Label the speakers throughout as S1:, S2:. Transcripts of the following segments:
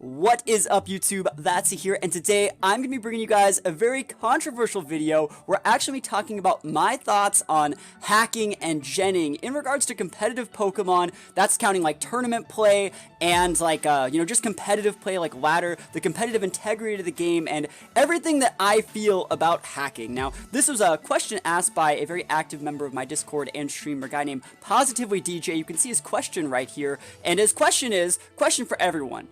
S1: What is up, YouTube? That's here, and today I'm going to be bringing you guys a very controversial video. We're actually talking about my thoughts on hacking and genning in regards to competitive Pokemon. That's counting like tournament play and like, just competitive play like ladder, the competitive integrity of the game, and everything that I feel about hacking. Now, this was a question asked by a very active member of my Discord and stream, a guy named Positively DJ. You can see his question right here, and his question is, question for everyone.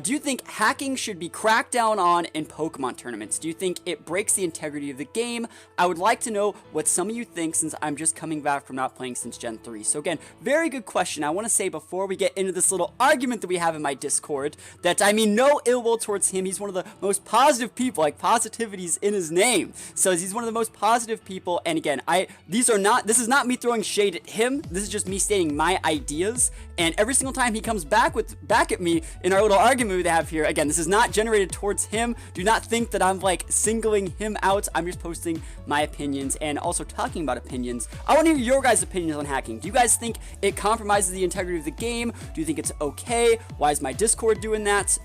S1: Do you think hacking should be cracked down on in Pokemon tournaments? Do you think it breaks the integrity of the game? I would like to know what some of you think, since I'm just coming back from not playing since Gen 3. So again, very good question. I want to say before we get into this little argument that we have in my Discord, that I mean no ill will towards him. He's one of the most positive people, like positivity's in his name. So he's one of the most positive people, and again, this is not me throwing shade at him. This is just me stating my ideas, and every single time he comes back at me in our little argument we have here, again, this is not generated towards him. Do not think that I'm like singling him out. I'm just posting my opinions and also talking about opinions. I want to hear your guys' opinions on hacking. Do you guys think it compromises the integrity of the game? Do you think it's okay? Why is my Discord doing that?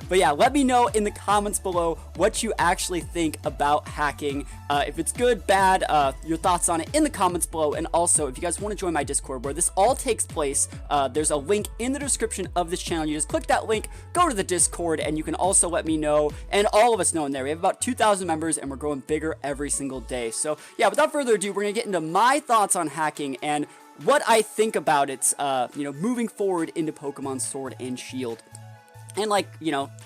S1: But yeah, let me know in the comments below what you actually think about hacking. If it's good, bad, your thoughts on it in the comments below. And also, if you guys want to join my Discord where this all takes place, there's a link in the description of this channel. You just click that link, go to the Discord, and you can also let me know, and all of us know in there. We have about 2,000 members, and we're growing bigger every single day. So yeah, without further ado, we're gonna get into my thoughts on hacking and what I think about it, moving forward into Pokemon Sword and Shield, and like,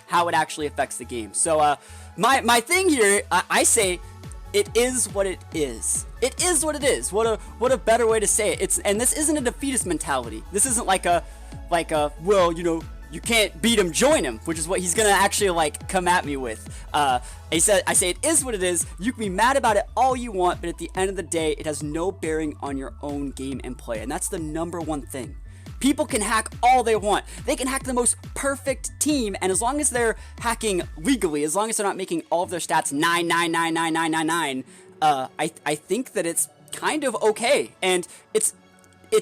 S1: how it actually affects the game. So my thing here, I say it is what it is. It is what it is. What a better way to say it. And this isn't a defeatist mentality. This isn't like a well, you can't beat him, join him, which is what he's gonna actually like come at me with. I say it is what it is. You can be mad about it all you want, but at the end of the day, it has no bearing on your own game and play, and that's the #1 thing. People can hack all they want. They can hack the most perfect team, and as long as they're hacking legally, as long as they're not making all of their stats 9999999, I think that it's kind of okay, and it's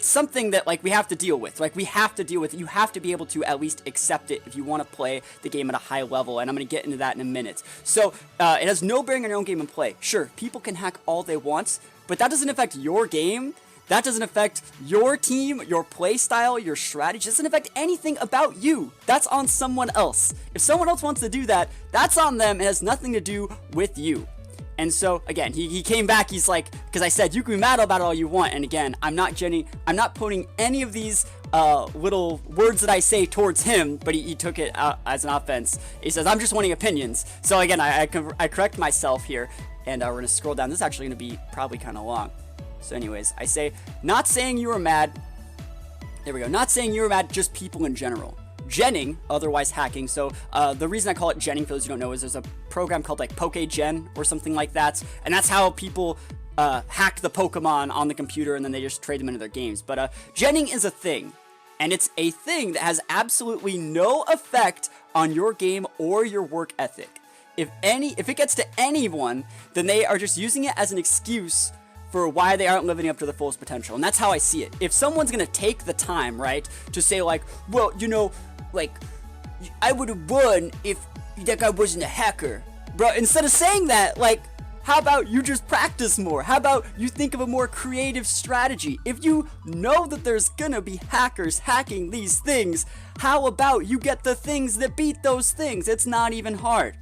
S1: something that like we have to deal with. Like, we have to deal with it. You have to be able to at least accept it if you want to play the game at a high level, and I'm going to get into that in a minute. So it has no bearing on your own game and play. Sure, people can hack all they want, but that doesn't affect your game. That doesn't affect your team, your play style, your strategy. It doesn't affect anything about you. That's on someone else. If someone else wants to do that, that's on them. It has nothing to do with you. And so, again, he came back, he's like, because I said, you can be mad about it all you want, and again, I'm not putting any of these little words that I say towards him, but he took it as an offense. He says, I'm just wanting opinions. So again, I correct myself here, and we're going to scroll down. This is actually going to be probably kind of long. So anyways, I say, not saying you were mad, there we go, not saying you were mad, just people in general. Genning, otherwise hacking. So the reason I call it genning, for those who don't know, is there's a program called like PokeGen or something like that, and that's how people hack the Pokemon on the computer, and then they just trade them into their games. But genning is a thing, and it's a thing that has absolutely no effect on your game or your work ethic. If it gets to anyone, then they are just using it as an excuse for why they aren't living up to their fullest potential. And that's how I see it. If someone's gonna take the time, right, to say like, well, like, I would have won if that guy wasn't a hacker. Bro, instead of saying that, like, how about you just practice more? How about you think of a more creative strategy? If you know that there's gonna be hackers hacking these things, how about you get the things that beat those things? It's not even hard.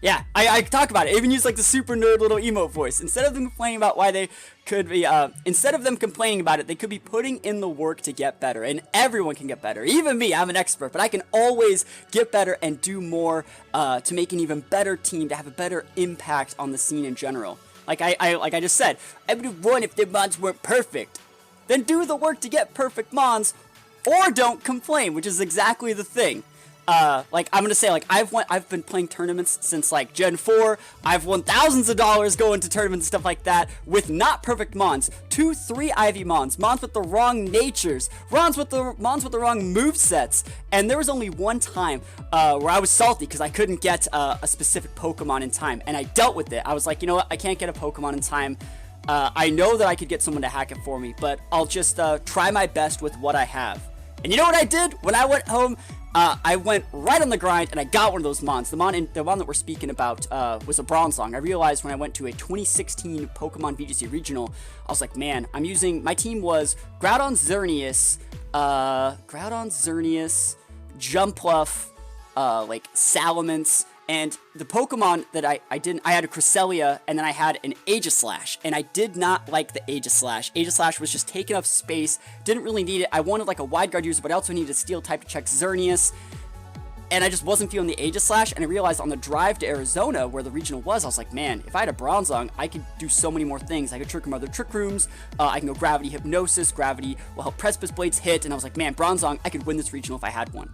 S1: Yeah, I talk about it. I even use like the super nerd little emote voice. Instead of them complaining about why they could be, instead of them complaining about it, they could be putting in the work to get better. And everyone can get better. Even me, I'm an expert, but I can always get better and do more to make an even better team, to have a better impact on the scene in general. Like I just said, I would have won if their mons weren't perfect. Then do the work to get perfect mons, or don't complain, which is exactly the thing. Like, I'm gonna say, like, I've been playing tournaments since, like, Gen 4, I've won thousands of dollars going to tournaments and stuff like that, with not perfect mons, 2, 3 Ivy mons with the wrong natures, mons with the wrong movesets, and there was only one time, where I was salty because I couldn't get, a specific Pokemon in time, and I dealt with it. I was like, you know what, I can't get a Pokemon in time. I know that I could get someone to hack it for me, but I'll just, try my best with what I have. And you know what I did? When I went home I went right on the grind and I got one of those mons. The one that we're speaking about was a Bronzong. I realized when I went to a 2016 Pokemon VGC Regional, I was like, man, my team was Groudon, Xerneas, Jumpluff, like Salamence, and the Pokemon that I had a Cresselia, and then I had an Aegislash, and I did not like the Aegislash. Aegislash was just taking up space, didn't really need it. I wanted like a Wide Guard user, but I also needed a Steel type to check Xerneas, and I just wasn't feeling the Aegislash, and I realized on the drive to Arizona, where the regional was, I was like, man, if I had a Bronzong, I could do so many more things. I could trick him other Trick Rooms, I can go Gravity Hypnosis, Gravity will help Precipice Blades hit, and I was like, man, Bronzong, I could win this regional if I had one.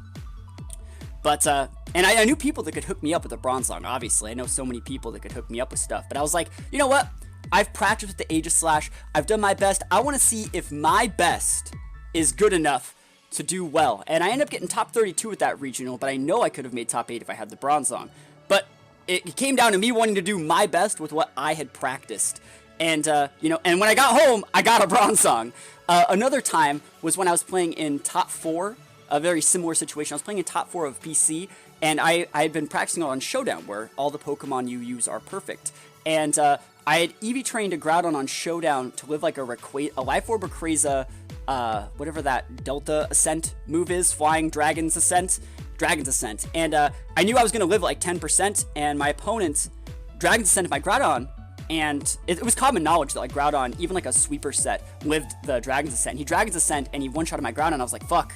S1: But, and I knew people that could hook me up with a Bronzong, obviously. I know so many people that could hook me up with stuff. But I was like, you know what? I've practiced with the Aegislash. I've done my best. I want to see if my best is good enough to do well. And I ended up getting top 32 with that regional, but I know I could have made top 8 if I had the Bronzong. But it came down to me wanting to do my best with what I had practiced. And, you know, and when I got home, I got a Bronzong. Another time was when I was playing in top 4. A very similar situation. I was playing in top 4 of PC, and I had been practicing on Showdown, where all the Pokemon you use are perfect. And I had Eevee trained a Groudon on Showdown to live like a Life Orb Rayquaza, whatever that Delta Ascent move is, Flying Dragon's Ascent. And I knew I was going to live like 10%, and my opponent Dragon's Ascent my Groudon, and it was common knowledge that like Groudon, even like a sweeper set, lived the Dragon's Ascent. He Dragon's Ascent, and he one-shotted my Groudon, and I was like, fuck.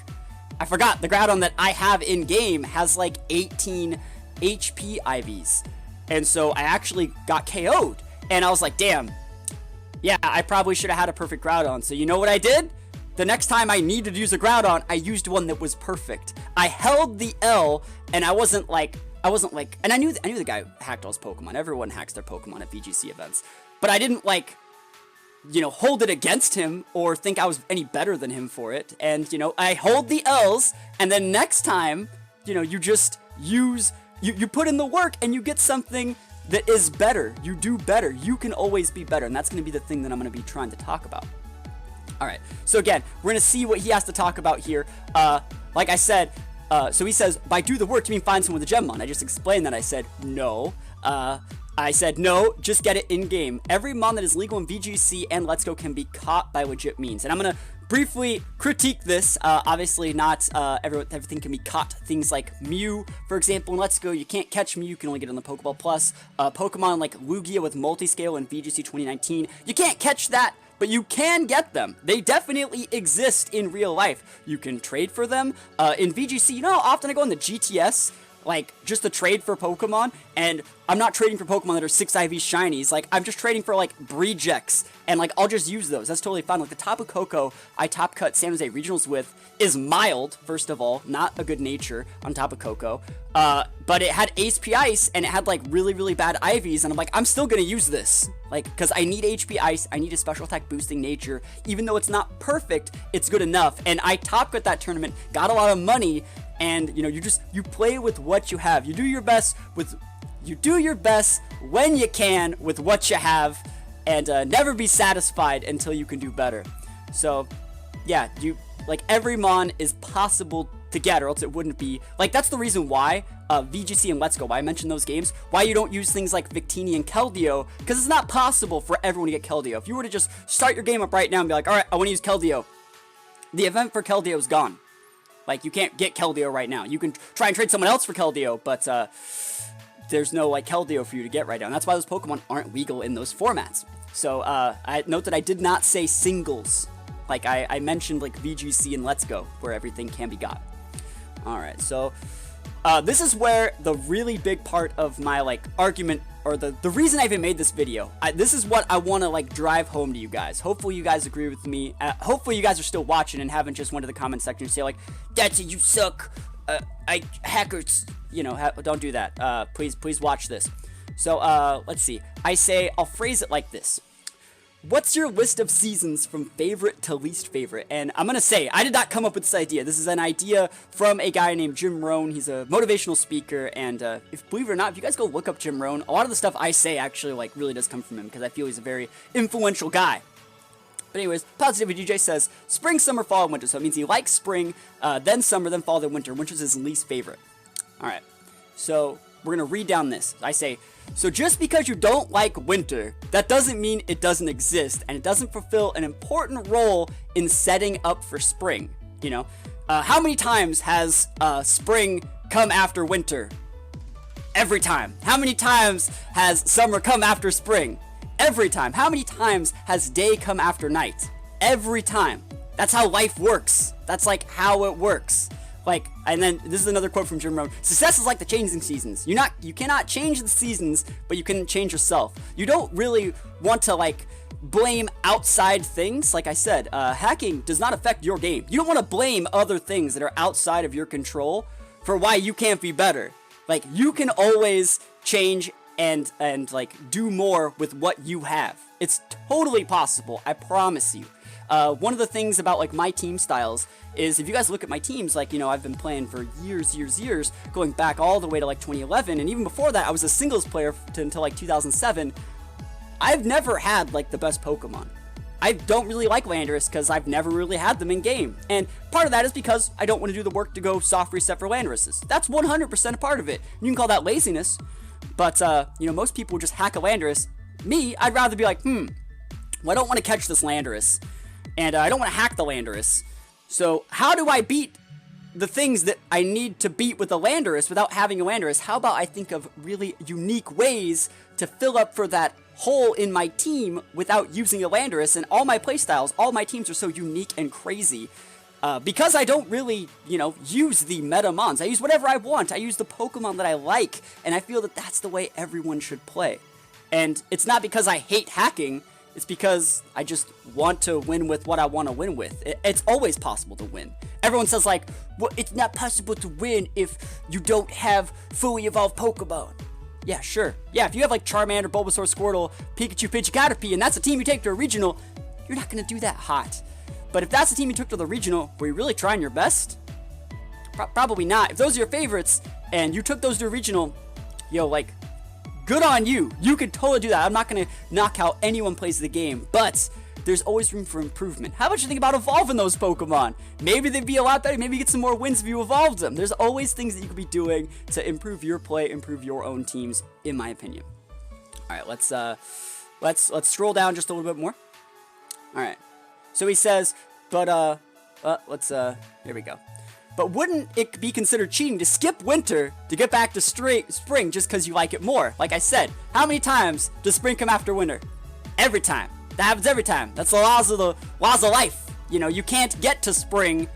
S1: I forgot the Groudon that I have in game has like 18 HP IVs. And so I actually got KO'd. And I was like, damn. Yeah, I probably should have had a perfect Groudon. So you know what I did? The next time I needed to use a Groudon, I used one that was perfect. I held the L, and I wasn't like, and I knew the guy hacked all his Pokemon. Everyone hacks their Pokemon at VGC events. But I didn't like, you know, hold it against him or think I was any better than him for it. And, you know, I hold the L's, and then next time, you know, you just use, you put in the work and you get something that is better. You do better. You can always be better. And that's going to be the thing that I'm going to be trying to talk about. All right. So again, we're going to see what he has to talk about here. Like I said, so he says, by do the work, you mean find someone with a Gemmon? I just explained that. I said, no. I said, no, just get it in-game. Every mon that is legal in VGC and Let's Go can be caught by legit means. And I'm going to briefly critique this. Obviously, not everything can be caught. Things like Mew, for example, in Let's Go, you can't catch Mew. You can only get it on the Pokeball Plus. Pokemon like Lugia with Multiscale in VGC 2019, you can't catch that, but you can get them. They definitely exist in real life. You can trade for them. In VGC, you know how often I go on the GTS, like, just to trade for Pokemon, and I'm not trading for Pokemon that are 6 IV shinies, like, I'm just trading for, like, Breejecks, and, like, I'll just use those. That's totally fine. Like, the Tapu Koko I top cut San Jose Regionals with is mild, first of all, not a good nature on Tapu Koko, but it had HP Ice, and it had, like, really, really bad IVs, and I'm like, I'm still gonna use this, like, because I need HP Ice, I need a special attack boosting nature. Even though it's not perfect, it's good enough, and I top cut that tournament, got a lot of money. And, you know, you play with what you have. You do your best when you can with what you have, and never be satisfied until you can do better. So, yeah, like, every mon is possible to get, or else it wouldn't be, like, that's the reason why VGC and Let's Go, why I mentioned those games, why you don't use things like Victini and Keldeo, because it's not possible for everyone to get Keldeo. If you were to just start your game up right now and be like, alright, I want to use Keldeo, the event for Keldeo is gone. Like, you can't get Keldeo right now. You can try and trade someone else for Keldeo, but there's no, like, Keldeo for you to get right now. And that's why those Pokemon aren't legal in those formats. So, I note that I did not say singles. Like, I mentioned, like, VGC and Let's Go, where everything can be got. Alright, so, this is where the really big part of my, like, argument, or the reason I even made this video. This is what I want to, like, drive home to you guys. Hopefully you guys agree with me. Hopefully you guys are still watching and haven't just went to the comment section and say, like, that's it, you suck. Hackers, you know, don't do that. Please watch this. So, let's see. I'll phrase it like this. What's your list of seasons from favorite to least favorite? And I'm gonna say, I did not come up with this idea. This is an idea from a guy named Jim Rohn. He's a motivational speaker, and believe it or not, if you guys go look up Jim Rohn, a lot of the stuff I say actually, like, really does come from him, because I feel he's a very influential guy. But anyways, Positivity DJ says, spring, summer, fall, and winter. So it means he likes spring, then summer, then fall, then winter. Winter's his least favorite. Alright, so we're going to read down this. I say, so just because you don't like winter, that doesn't mean it doesn't exist, and it doesn't fulfill an important role in setting up for spring. You know, how many times has spring come after winter? Every time. How many times has summer come after spring? Every time. How many times has day come after night? Every time. That's how life works. That's like how it works. Like, and then this is another quote from Jim Rohn. Success is like the changing seasons. You cannot change the seasons, but you can change yourself. You don't really want to like blame outside things. Like I said, hacking does not affect your game. You don't want to blame other things that are outside of your control for why you can't be better. Like, you can always change and like do more with what you have. It's totally possible, I promise you. One of the things about like my team styles is, if you guys look at my teams, like, you know, I've been playing for years, going back all the way to like 2011, and even before that I was a singles player until like 2007. I've never had like the best Pokemon. I don't really like Landorus because I've never really had them in game, and part of that is because I don't want to do the work to go soft reset for Landoruses. That's 100% a part of it. You can call that laziness, but you know, most people just hack a Landorus. Me, I'd rather be like, well, I don't want to catch this Landorus, and I don't want to hack the Landorus. So how do I beat the things that I need to beat with a Landorus without having a Landorus? How about I think of really unique ways to fill up for that hole in my team without using a Landorus? And all my playstyles, all my teams are so unique and crazy. Because I don't really, you know, use the meta mons. I use whatever I want. I use the Pokemon that I like, and I feel that that's the way everyone should play. And it's not because I hate hacking, it's because I just want to win with what I want to win with. It's always possible to win. Everyone says like, well, it's not possible to win if you don't have fully evolved Pokemon. Yeah, sure. Yeah, if you have like Charmander, Bulbasaur, Squirtle, Pikachu, Caterpie, and that's a team you take to a regional, you're not going to do that hot. But if that's the team you took to the regional, were you really trying your best? Probably not. If those are your favorites, and you took those to a regional, yo, like, good on you. You could totally do that. I'm not going to knock how anyone plays the game, but there's always room for improvement. How about you think about evolving those Pokemon? Maybe they'd be a lot better. Maybe you get some more wins if you evolved them. There's always things that you could be doing to improve your play, improve your own teams, in my opinion. All right, let's scroll down just a little bit more. All right. So he says, but here we go. But wouldn't it be considered cheating to skip winter to get back to spring just because you like it more? Like I said, how many times does spring come after winter? Every time. That happens every time. That's the laws of life. You know, you can't get to spring.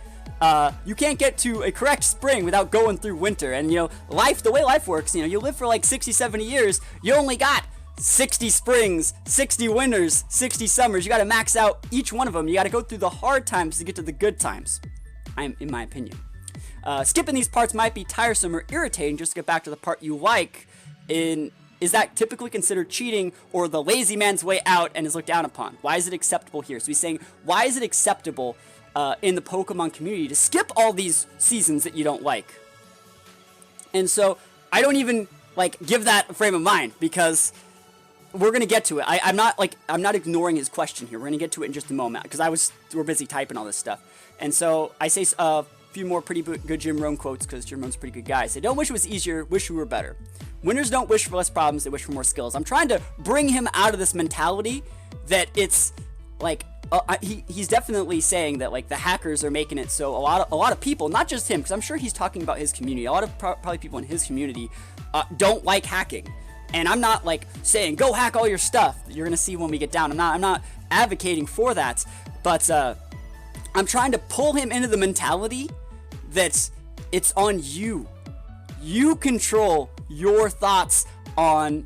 S1: You can't get to a correct spring without going through winter. And you know, life, the way life works, you know, you live for like 60, 70 years. You only got 60 springs, 60 winters, 60 summers. You got to max out each one of them. You got to go through the hard times to get to the good times, in my opinion. Skipping these parts might be tiresome or irritating. Just to get back to the part you like, is that typically considered cheating or the lazy man's way out and is looked down upon? Why is it acceptable here? So he's saying, why is it acceptable in the Pokemon community to skip all these seasons that you don't like? And so I don't even like give that a frame of mind, because we're gonna get to it. I'm not ignoring his question here. We're gonna get to it in just a moment, because we're busy typing all this stuff. And so I say a few more pretty good Jim Rohn quotes, because Jim Rohn's a pretty good guy. Say, don't wish it was easier, wish we were better. Winners don't wish for less problems, they wish for more skills. I'm trying to bring him out of this mentality that it's like he's definitely saying that like the hackers are making it so a lot of people, not just him, because I'm sure he's talking about his community. A lot of probably people in his community don't like hacking. And I'm not like saying go hack all your stuff. You're gonna see when we get down. I'm not advocating for that, but I'm trying to pull him into the mentality that it's on you. You control your thoughts on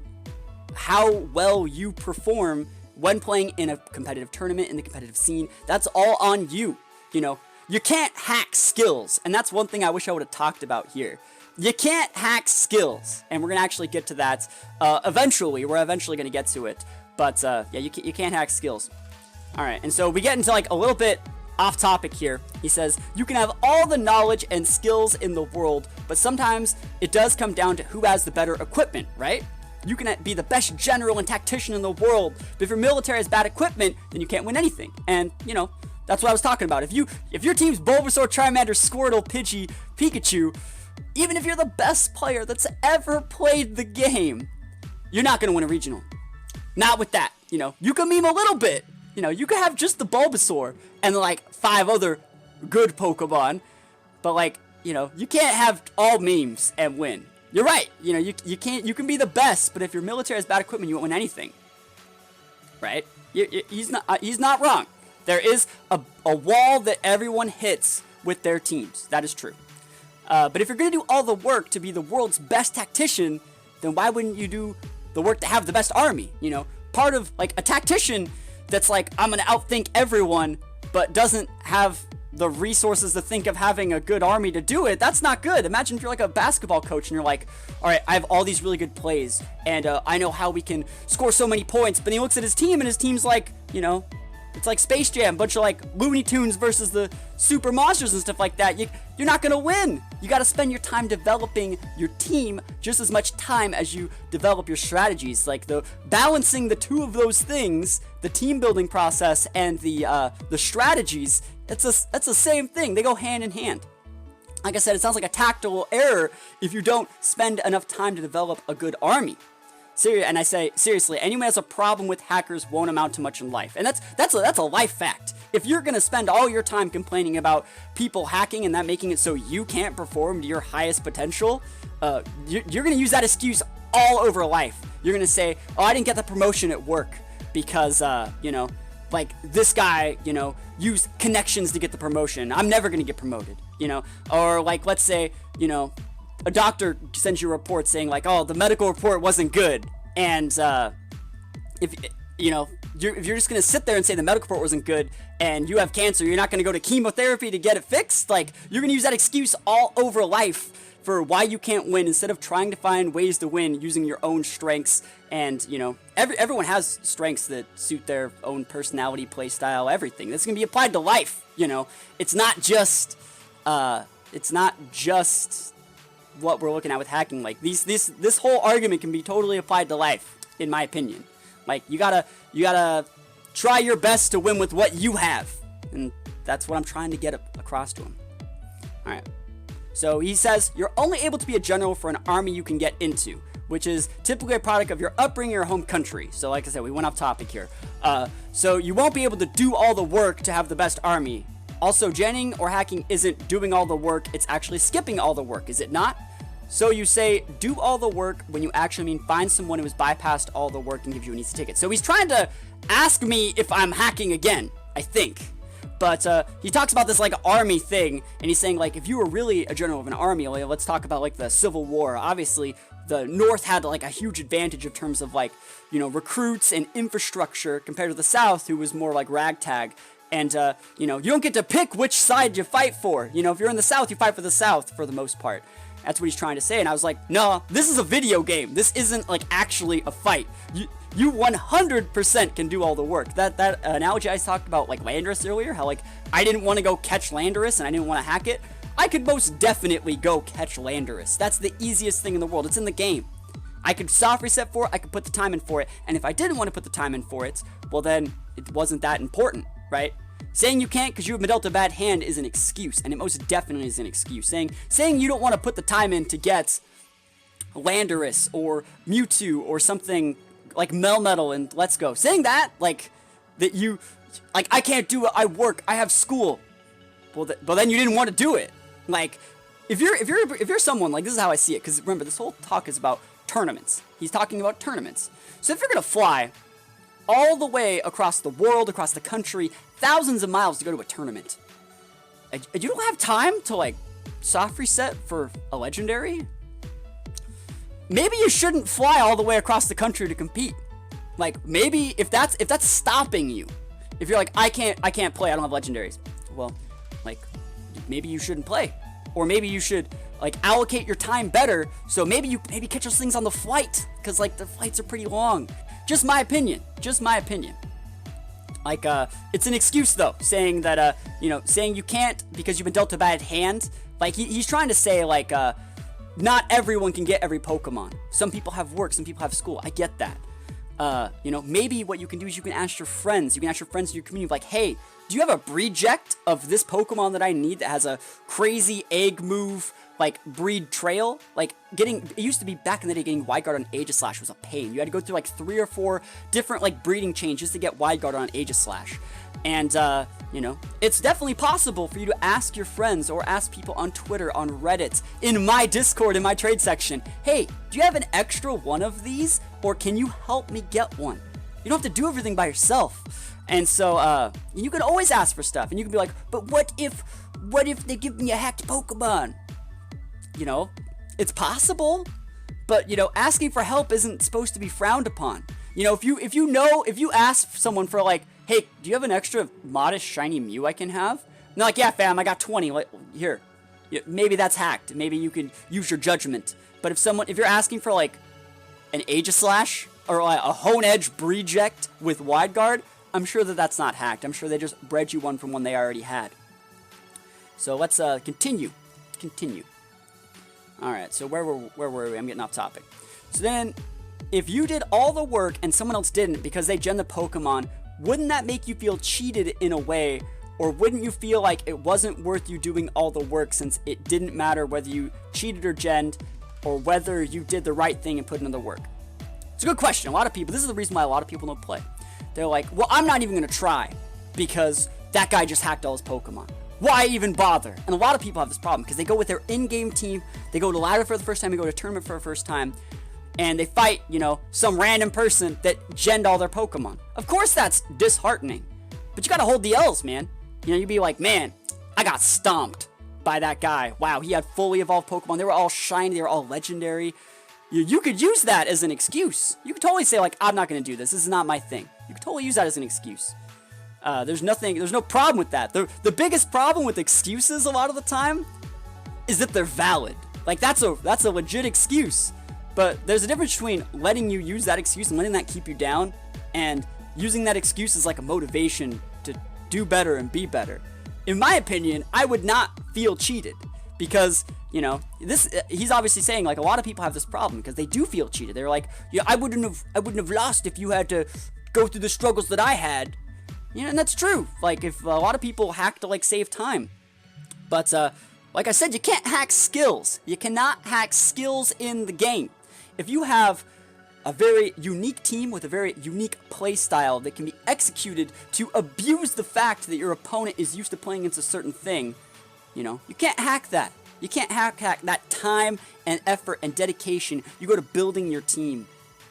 S1: how well you perform when playing in a competitive tournament, in the competitive scene. That's all on you. You know, you can't hack skills, and that's one thing I wish I would have talked about here. You can't hack skills, and we're gonna actually get to that eventually. We're eventually gonna get to it, but yeah, you can't hack skills. All right, and so we get into like a little bit off topic here. He says, you can have all the knowledge and skills in the world, but sometimes it does come down to who has the better equipment, right? you can be the best general and tactician in the world, but if your military has bad equipment, then you can't win anything. And, you know, that's what I was talking about. If your team's Bulbasaur, Charmander, Squirtle, Pidgey, Pikachu, even if you're the best player that's ever played the game, you're not going to win a regional. Not with that. You know, you can meme a little bit. You know, you could have just the Bulbasaur and like 5 other good Pokemon, but like, you know, you can't have all memes and win. You're right. You know, you can't. You can be the best, but if your military has bad equipment, you won't win anything. Right? He's not wrong. There is a wall that everyone hits with their teams. That is true. But if you're gonna do all the work to be the world's best tactician, then why wouldn't you do the work to have the best army? You know, part of like a tactician that's like, I'm gonna outthink everyone, but doesn't have the resources to think of having a good army to do it. That's not good. Imagine if you're like a basketball coach and you're like, all right, I have all these really good plays and I know how we can score so many points, but then he looks at his team and his team's like, you know, it's like Space Jam, bunch of like Looney Tunes versus the super monsters and stuff like that. You're not gonna win. You gotta spend your time developing your team just as much time as you develop your strategies. Like the balancing the two of those things, the team building process and the strategies, that's the same thing. They go hand in hand. Like I said, it sounds like a tactical error if you don't spend enough time to develop a good army. And I say, seriously, anyone who has a problem with hackers won't amount to much in life. And that's a life fact. If you're going to spend all your time complaining about people hacking and that making it so you can't perform to your highest potential, you're going to use that excuse all over life. You're going to say, oh, I didn't get the promotion at work because, you know, like this guy, you know, used connections to get the promotion. I'm never going to get promoted, you know. Or like, let's say, you know, a doctor sends you a report saying like, oh, the medical report wasn't good. And if you're just going to sit there and say the medical report wasn't good and you have cancer, you're not going to go to chemotherapy to get it fixed. Like, you're going to use that excuse all over life for why you can't win instead of trying to find ways to win using your own strengths. And, you know, everyone has strengths that suit their own personality, play style, everything. That's going to be applied to life, you know. It's not just what we're looking at with hacking. Like this whole argument can be totally applied to life, in my opinion. Like you gotta try your best to win with what you have, and that's what I'm trying to get across to him. All right. So he says you're only able to be a general for an army you can get into, which is typically a product of your upbringing, your home country. So like I said, we went off topic here. So you won't be able to do all the work to have the best army. Also, genning or hacking isn't doing all the work, it's actually skipping all the work, is it not? So you say, do all the work when you actually mean find someone who has bypassed all the work and gives you an easy ticket. So he's trying to ask me if I'm hacking again, I think. But he talks about this like army thing, and he's saying like, if you were really a general of an army, like, let's talk about like the Civil War. Obviously, the North had like a huge advantage in terms of like, you know, recruits and infrastructure compared to the South, who was more like ragtag. And, you know, you don't get to pick which side you fight for. You know, if you're in the South, you fight for the South for the most part. That's what he's trying to say. And I was like, no, this is a video game. This isn't like actually a fight. You 100% can do all the work. That analogy I talked about like Landorus earlier, how like I didn't want to go catch Landorus and I didn't want to hack it. I could most definitely go catch Landorus. That's the easiest thing in the world. It's in the game. I could soft reset for it. I could put the time in for it. And if I didn't want to put the time in for it, well then it wasn't that important, right? Saying you can't because you have been dealt a bad hand is an excuse, and it most definitely is an excuse. Saying you don't want to put the time in to get Landorus or Mewtwo or something like Melmetal and Let's Go. Saying that, like, that you, like, I can't do it, I work, I have school. Well, but then you didn't want to do it. Like, if you're someone, like, this is how I see it, because remember, this whole talk is about tournaments. He's talking about tournaments. So if you're going to fly all the way across the world, across the country, thousands of miles to go to a tournament, and you don't have time to like soft reset for a legendary, maybe you shouldn't fly all the way across the country to compete. Like, maybe if that's stopping you, if you're like, I can't play, I don't have legendaries, well, like, maybe you shouldn't play. Or maybe you should like allocate your time better, so maybe you catch those things on the flight, because like the flights are pretty long. Just my opinion. Like, it's an excuse though, saying that, you know, saying you can't because you've been dealt a bad hand. Like, he's trying to say, like, not everyone can get every Pokemon. Some people have work, some people have school. I get that. You know, maybe what you can do is you can ask your friends. You can ask your friends in your community, like, hey, do you have a breedject of this Pokemon that I need that has a crazy egg move, like, breed trail? Like, it used to be back in the day, getting Wide Guard on Aegislash was a pain. You had to go through, like, 3 or 4 different, like, breeding chains just to get Wide Guard on Aegislash. And, you know, it's definitely possible for you to ask your friends or ask people on Twitter, on Reddit, in my Discord, in my trade section, hey, do you have an extra one of these? Or can you help me get one? You don't have to do everything by yourself. And so, you can always ask for stuff. And you can be like, but what if they give me a hacked Pokemon? You know, it's possible. But, you know, asking for help isn't supposed to be frowned upon. You know, if you ask someone for, like, hey, do you have an extra modest shiny Mew I can have? And they're like, yeah, fam, I got 20. Like, here. Maybe that's hacked. Maybe you can use your judgment. But if you're asking for, like, an Aegislash or like a Hone Edge Breedject with Wide Guard, I'm sure that that's not hacked. I'm sure they just bred you one from one they already had. So let's continue. All right. So where were we? I'm getting off topic. So then, if you did all the work and someone else didn't because they gen the Pokemon, wouldn't that make you feel cheated in a way? Or wouldn't you feel like it wasn't worth you doing all the work since it didn't matter whether you cheated or genned, or whether you did the right thing and put in the work? It's a good question. A lot of people, this is the reason why a lot of people don't play. They're like, well, I'm not even going to try because that guy just hacked all his Pokemon. Why even bother? And a lot of people have this problem because they go with their in-game team, they go to ladder for the first time, they go to tournament for the first time, and they fight, you know, some random person that genned all their Pokemon. Of course that's disheartening, but you gotta hold the L's, man. You know, you'd be like, man, I got stomped by that guy. Wow, he had fully evolved Pokemon. They were all shiny, they were all legendary. You could use that as an excuse. You could totally say, like, I'm not gonna do this. This is not my thing. You could totally use that as an excuse. There's no problem with that. The biggest problem with excuses a lot of the time is that they're valid. Like, that's a legit excuse. But there's a difference between letting you use that excuse and letting that keep you down, and using that excuse as like a motivation to do better and be better. In my opinion, I would not feel cheated because, you know, he's obviously saying, like, a lot of people have this problem because they do feel cheated. They're like, yeah, I wouldn't have lost if you had to go through the struggles that I had. You know, and that's true. Like, if a lot of people hack to, like, save time. But, like I said, you can't hack skills. You cannot hack skills in the game. If you have a very unique team with a very unique play style that can be executed to abuse the fact that your opponent is used to playing against a certain thing, you know, you can't hack that. You can't hack that time and effort and dedication you go to building your team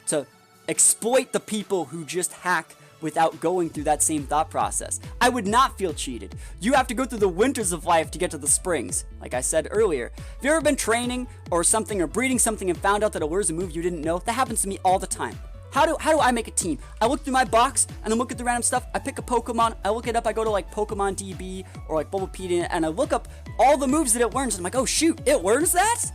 S1: to exploit the people who just hack without going through that same thought process. I would not feel cheated. You have to go through the winters of life to get to the springs, like I said earlier. Have you ever been training or something or breeding something and found out that it lures a move you didn't know? That happens to me all the time. How do I make a team? I look through my box and then look at the random stuff. I pick a Pokemon, I look it up, I go to like Pokemon DB or like Bulbapedia, and I look up all the moves that it learns, and I'm like, oh shoot, it learns that?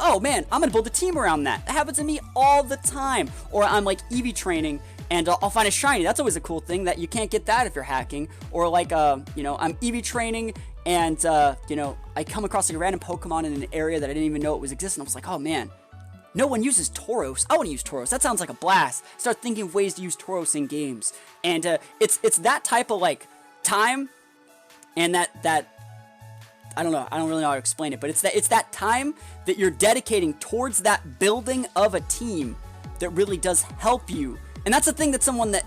S1: Oh man, I'm gonna build a team around that. That happens to me all the time. Or I'm like Eevee training and I'll find a shiny. That's always a cool thing that you can't get that if you're hacking. Or like, you know, I'm Eevee training and, you know, I come across like a random Pokemon in an area that I didn't even know it was existing. I was like, oh man, no one uses Tauros. I want to use Tauros. That sounds like a blast. Start thinking of ways to use Tauros in games. And it's that type of like time and that I don't know. I don't really know how to explain it, but it's that time that you're dedicating towards that building of a team that really does help you. And that's the thing that someone that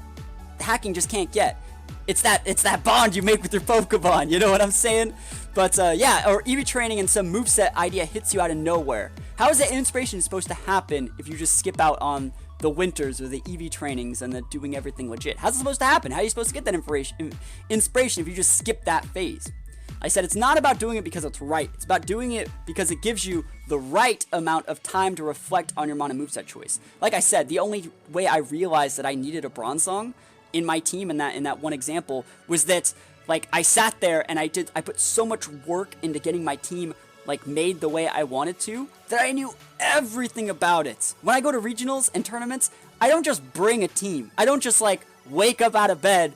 S1: hacking just can't get. It's that bond you make with your Pokemon. You know what I'm saying? But yeah, or Eevee training and some moveset idea hits you out of nowhere. How is that inspiration supposed to happen if you just skip out on the winters or the Eevee trainings and the doing everything legit? How's it supposed to happen? How are you supposed to get that inspiration if you just skip that phase? I said it's not about doing it because it's right. It's about doing it because it gives you the right amount of time to reflect on your mono moveset choice. Like I said, the only way I realized that I needed a Bronzong in my team in that one example was that, like, I sat there and I put so much work into getting my team like made the way I wanted to that I knew everything about it. When I go to regionals and tournaments, I don't just bring a team. I don't just like wake up out of bed,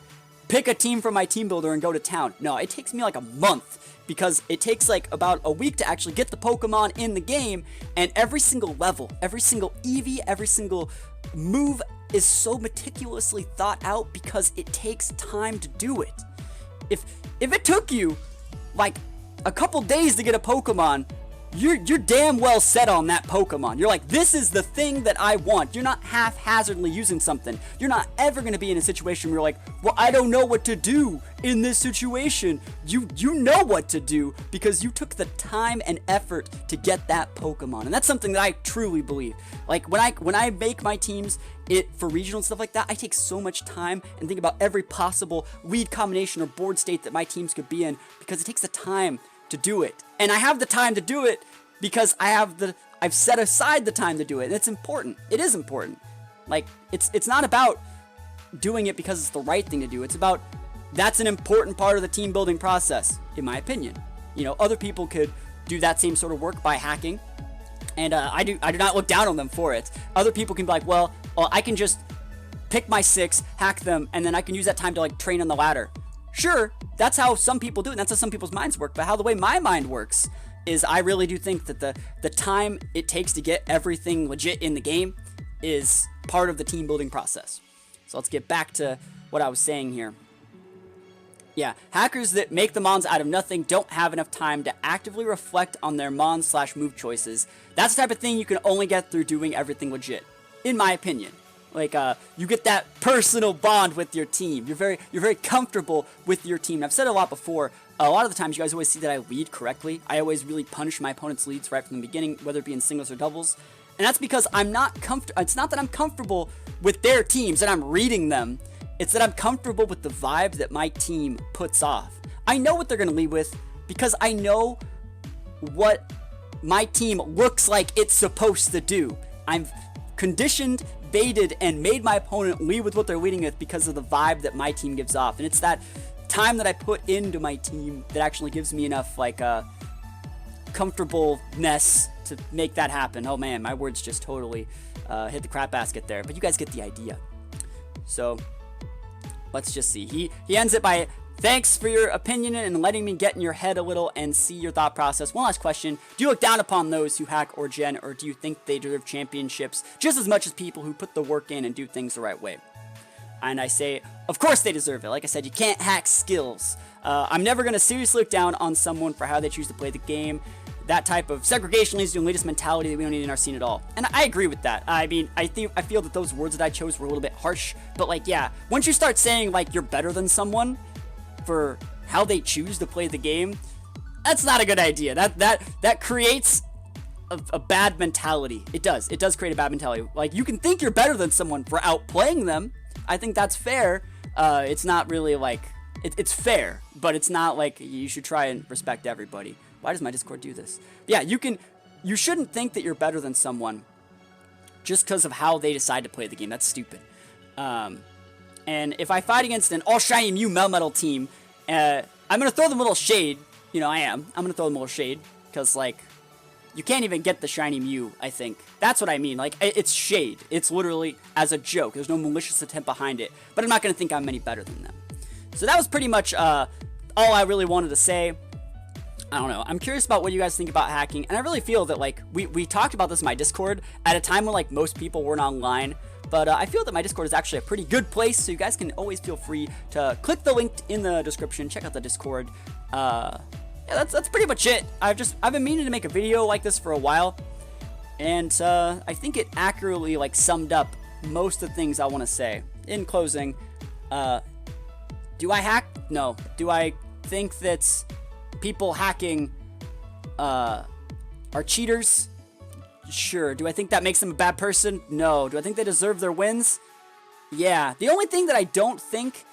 S1: pick a team from my team builder and go to town. No, it takes me like a month because it takes like about a week to actually get the Pokemon in the game, and every single level, every single Eevee, every single move is so meticulously thought out because it takes time to do it. If it took you like a couple days to get a Pokemon, you're damn well set on that Pokemon. You're like, this is the thing that I want. You're not haphazardly using something. You're not ever going to be in a situation where you're like, well, I don't know what to do in this situation. You know what to do because you took the time and effort to get that Pokemon. And that's something that I truly believe. Like when I make my teams for regional and stuff like that, I take so much time and think about every possible lead combination or board state that my teams could be in because it takes the time to do it. And I have the time to do it because I've set aside the time to do it. And it's important. It is important. Like it's not about doing it because it's the right thing to do. It's about that's an important part of the team building process, in my opinion. You know, other people could do that same sort of work by hacking, and I do not look down on them for it. Other people can be like, well, I can just pick my 6, hack them, and then I can use that time to like train on the ladder. Sure, that's how some people do it, and that's how some people's minds work, but how the way my mind works is I really do think that the time it takes to get everything legit in the game is part of the team building process. So let's get back to what I was saying here. Yeah, hackers that make the mons out of nothing don't have enough time to actively reflect on their mon/move choices. That's the type of thing you can only get through doing everything legit, in my opinion. Like, you get that personal bond with your team. You're very comfortable with your team. And I've said it a lot before. A lot of the times, you guys always see that I lead correctly. I always really punish my opponent's leads right from the beginning, whether it be in singles or doubles. And that's because I'm not comfortable. It's not that I'm comfortable with their teams and I'm reading them. It's that I'm comfortable with the vibe that my team puts off. I know what they're going to lead with because I know what my team looks like it's supposed to do. I'm conditioned, baited, and made my opponent lead with what they're leading with because of the vibe that my team gives off. And it's that time that I put into my team that actually gives me enough like comfortableness to make that happen. Oh man, my words just totally hit the crap basket there, but you guys get the idea. So let's just see. He ends it by, thanks for your opinion and letting me get in your head a little and see your thought process. One last question. Do you look down upon those who hack or gen, or do you think they deserve championships just as much as people who put the work in and do things the right way? And I say, of course they deserve it. Like I said, you can't hack skills. I'm never going to seriously look down on someone for how they choose to play the game. That type of segregation leads to an elitist mentality that we don't need in our scene at all. And I agree with that. I mean, I feel that those words that I chose were a little bit harsh, but like, yeah, once you start saying like you're better than someone for how they choose to play the game, that's not a good idea. That creates a bad mentality. It does create a bad mentality. Like, you can think you're better than someone for outplaying them. I think that's fair. It's not really like it's fair, but it's not like you should try and respect everybody. Why does my Discord do this? Yeah, you shouldn't think that you're better than someone just because of how they decide to play the game. That's stupid. And if I fight against an all shiny Mew Melmetal team, I'm gonna throw them a little shade. You know, I'm gonna throw them a little shade because like you can't even get the shiny Mew. I think that's what I mean. Like, it's shade. It's literally as a joke. There's no malicious intent behind it. But I'm not gonna think I'm any better than them. So that was pretty much all I really wanted to say. I don't know. I'm curious about what you guys think about hacking, and I really feel that like we talked about this in my Discord at a time when like most people weren't online, but I feel that my Discord is actually a pretty good place, so you guys can always feel free to click the link in the description, check out the Discord. Yeah, that's pretty much it. I've been meaning to make a video like this for a while, and I think it accurately like summed up most of the things I want to say. In closing, do I hack? No. Do I think that people hacking are cheaters? Sure. Do I think that makes them a bad person? No. Do I think they deserve their wins? Yeah. The only thing that I don't think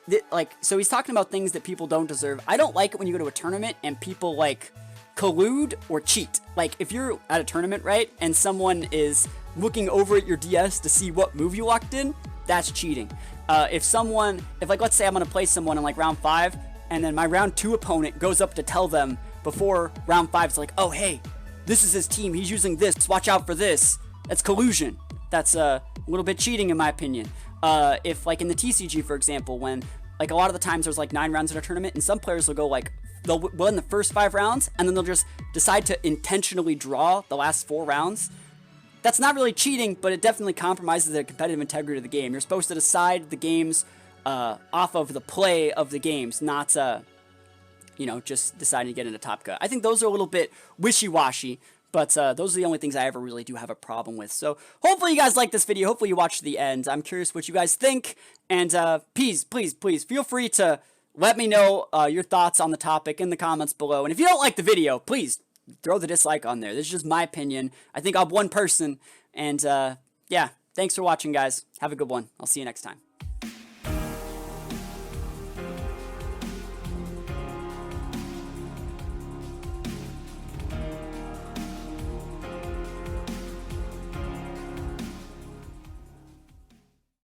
S1: that, like, so he's talking about things that people don't deserve. I don't like it when you go to a tournament and people like collude or cheat. Like, if you're at a tournament, right, and someone is looking over at your DS to see what move you locked in, that's cheating. If like, let's say I'm gonna play someone in like round 5, and then my round 2 opponent goes up to tell them before round 5, it's like, oh, hey, this is his team, he's using this, watch out for this. That's collusion. That's a little bit cheating, in my opinion. If like in the TCG, for example, when like a lot of the times there's like 9 rounds in a tournament, and some players will go like they'll win the first 5 rounds, and then they'll just decide to intentionally draw the last 4 rounds. That's not really cheating, but it definitely compromises the competitive integrity of the game. You're supposed to decide the games off of the play of the games, not you know, just deciding to get in a top cut. I think those are a little bit wishy-washy, but those are the only things I ever really do have a problem with. So hopefully you guys like this video. Hopefully you watch to the end. I'm curious what you guys think. And please feel free to let me know your thoughts on the topic in the comments below. And if you don't like the video, please throw the dislike on there. This is just my opinion. I think I'm one person. And yeah, thanks for watching, guys. Have a good one. I'll see you next time.